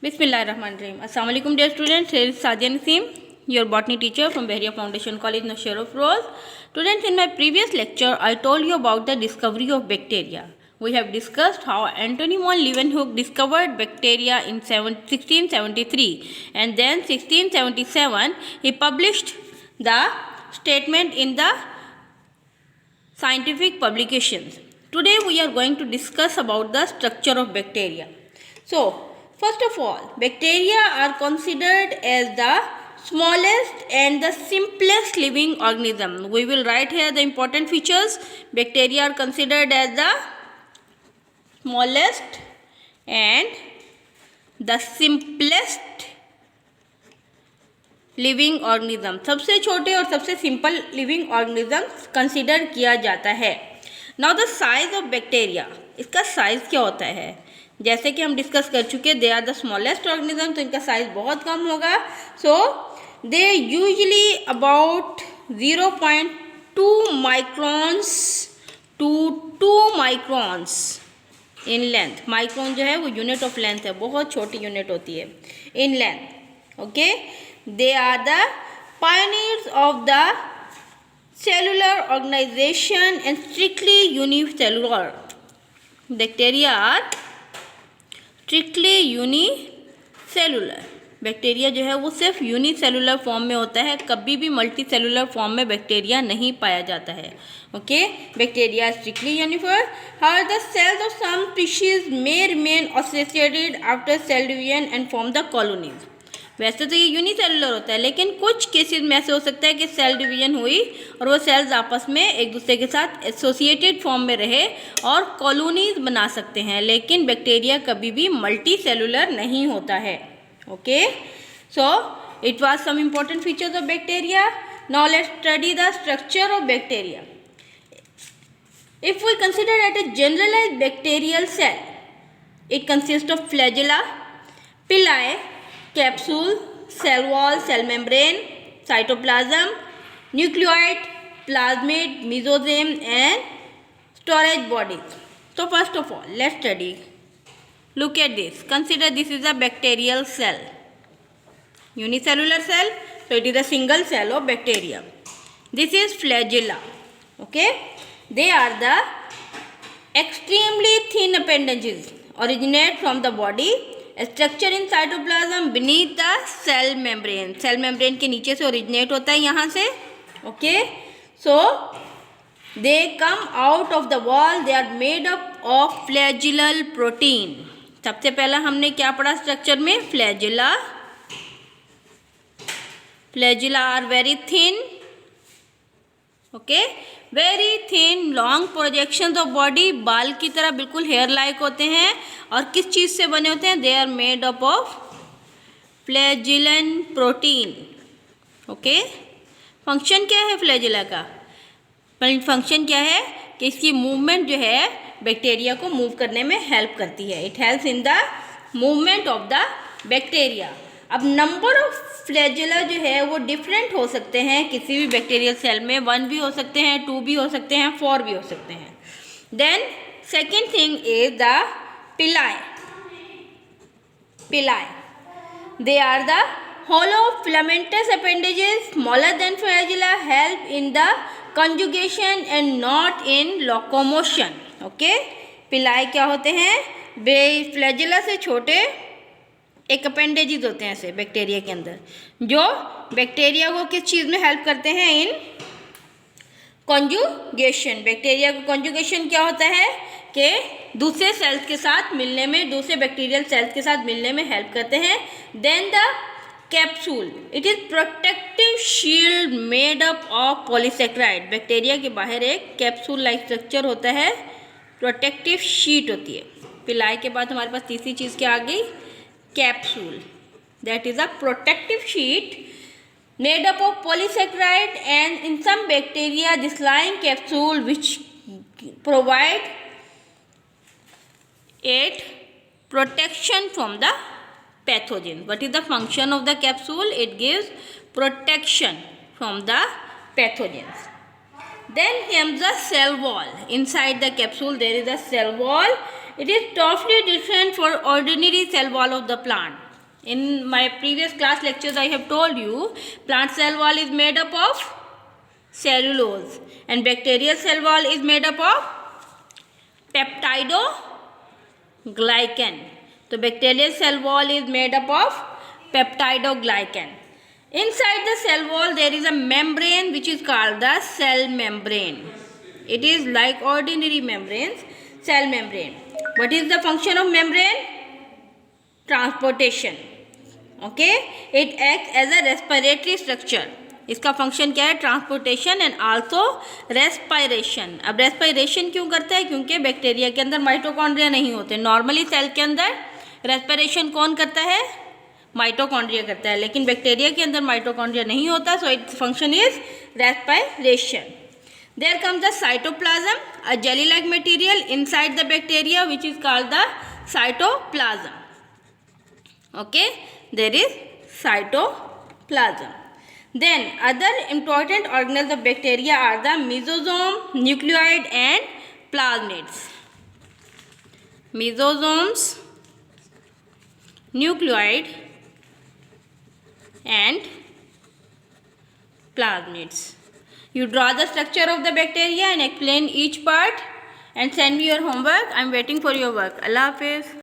Bismillahirrahmanirrahim. Assalamu alaikum dear students. Here is Sadia Naseem, your botany teacher from Behria Foundation College, Nashir of Rose. Students, in my previous lecture, I told you about the discovery of bacteria. We have discussed how Antony von Leeuwenhoek discovered bacteria in 1673, and then 1677 he published the statement in the scientific publications. Today we are going to discuss about the structure of bacteria. So, first of all, bacteria are considered as the smallest and the simplest living organism. We will write here the important features. Bacteria are considered as the smallest and the simplest living organism, सबसे छोटे और सबसे simple living organism consider किया जाता है. Now the size of bacteria, इसका size क्या होता है? जैसे कि हम डिस्कस कर चुके, they are the smallest organism, तो इनका साइज बहुत कम होगा. So they usually about 0.2 microns to 2 microns in length. Micron जो है वो यूनिट ऑफ लेंथ है, बहुत छोटी यूनिट होती है in length. Okay, they are the pioneers of the cellular organization and strictly unicellular. Bacteria are strictly unicellular. Bacteria जो है वो सिर्फ यूनिसेलुलर फॉर्म में होता है, कभी भी मल्टी सेलुलर फॉर्म में बैक्टीरिया नहीं पाया जाता है. Okay, bacteria strictly uniform. How the cells of some species may remain associated after cell division and form the colonies. वैसे तो ये यूनिसेलुलर होता है, लेकिन कुछ केसेस में ऐसे हो सकता है कि सेल डिवीजन हुई और वो सेल्स आपस में एक दूसरे के साथ एसोसिएटेड फॉर्म में रहे और कॉलोनीज बना सकते हैं, लेकिन बैक्टीरिया कभी भी मल्टी सेलुलर नहीं होता है. Okay, so it was some important features of bacteria. Now let's study the structure of bacteria. If we consider at a generalised bacterial cell, it consist of flagella, pili, capsule, cell wall, cell membrane, cytoplasm, nucleoid, plasmid, mesosome and storage bodies. So first of all, let's study. Look at this. Consider this is a bacterial cell. Unicellular cell, so it is a single cell of bacteria. This is flagella. Okay? They are the extremely thin appendages originate from the body. Structure in cytoplasm beneath the cell membrane. Cell membrane के नीचे से originate होता है, यहाँ से. Okay, so they come out of the wall. They are made up of flagellar protein. सबसे पहला हमने क्या पढ़ा स्ट्रक्चर में? Flagella. Flagella are very thin. Okay, very thin long projections of body, बाल की तरह बिल्कुल हेयर लाइक होते हैं. और किस चीज़ से बने होते हैं? They are made up of flagellin protein. Okay, function क्या है फ्लैजिला का? फंक्शन क्या है कि इसकी मूवमेंट जो है बैक्टीरिया को मूव करने में हेल्प करती है. It helps in the movement of the bacteria. अब नंबर ऑफ फ्लैजिला जो है वो डिफरेंट हो सकते हैं किसी भी बैक्टीरियल सेल में. 1 भी हो सकते हैं, 2 भी हो सकते हैं, 4 भी हो सकते हैं. Then second thing is the pili. Pili, they are the hollow filamentous appendages smaller than flagella, help in the conjugation and not in locomotion. Okay, पिलाई क्या होते हैं? फ्लैजिला से छोटे एक अपेंडेजेस होते हैं ऐसे बैक्टीरिया के अंदर, जो बैक्टीरिया को किस चीज़ में हेल्प करते हैं? इन कॉन्जुगेशन. बैक्टीरिया को कॉन्जुगेशन क्या होता है कि दूसरे सेल्स के साथ मिलने में, दूसरे बैक्टीरियल सेल्स के साथ मिलने में हेल्प करते हैं. Then the capsule, it is protective shield made up of polysaccharide. Bacteria के बाहर एक कैप्सूल लाइक स्ट्रक्चर होता है, प्रोटेक्टिव शीट होती है. पिलाई के बाद हमारे पास तीसरी चीज़ क्या आ गई? Capsule. That is a protective sheet made up of polysaccharide, and in some bacteria this lying capsule which provide it protection from the pathogen. What is the function of the capsule? It gives protection from the pathogens. Then comes the cell wall. Inside the capsule there is a cell wall. It is totally different from ordinary cell wall of the plant. In my previous class lectures, I have told you plant cell wall is made up of cellulose and bacterial cell wall is made up of peptidoglycan. So bacterial cell wall is made up of peptidoglycan. Inside the cell wall there is a membrane which is called the cell membrane. It is like ordinary membranes, cell membrane. What is the function of membrane? Transportation. Okay, it acts as a respiratory structure. इसका function क्या है? Transportation and also respiration. अब respiration क्यों करता है? क्योंकि bacteria के अंदर माइटोकॉन्ड्रिया नहीं होते. नॉर्मली सेल के अंदर रेस्पिरेशन कौन करता है? माइटोकॉन्ड्रिया करता है, लेकिन बैक्टीरिया के अंदर माइटोकॉन्ड्रिया नहीं होता, so its function is respiration. There comes the cytoplasm, a jelly-like material inside the bacteria which is called the cytoplasm. Okay, there is cytoplasm. Then other important organelles of bacteria are the mesosome, nucleoid and plasmids. Mesosomes, nucleoid and plasmids. You draw the structure of the bacteria and explain each part and send me your homework. I am waiting for your work. Allah Hafiz.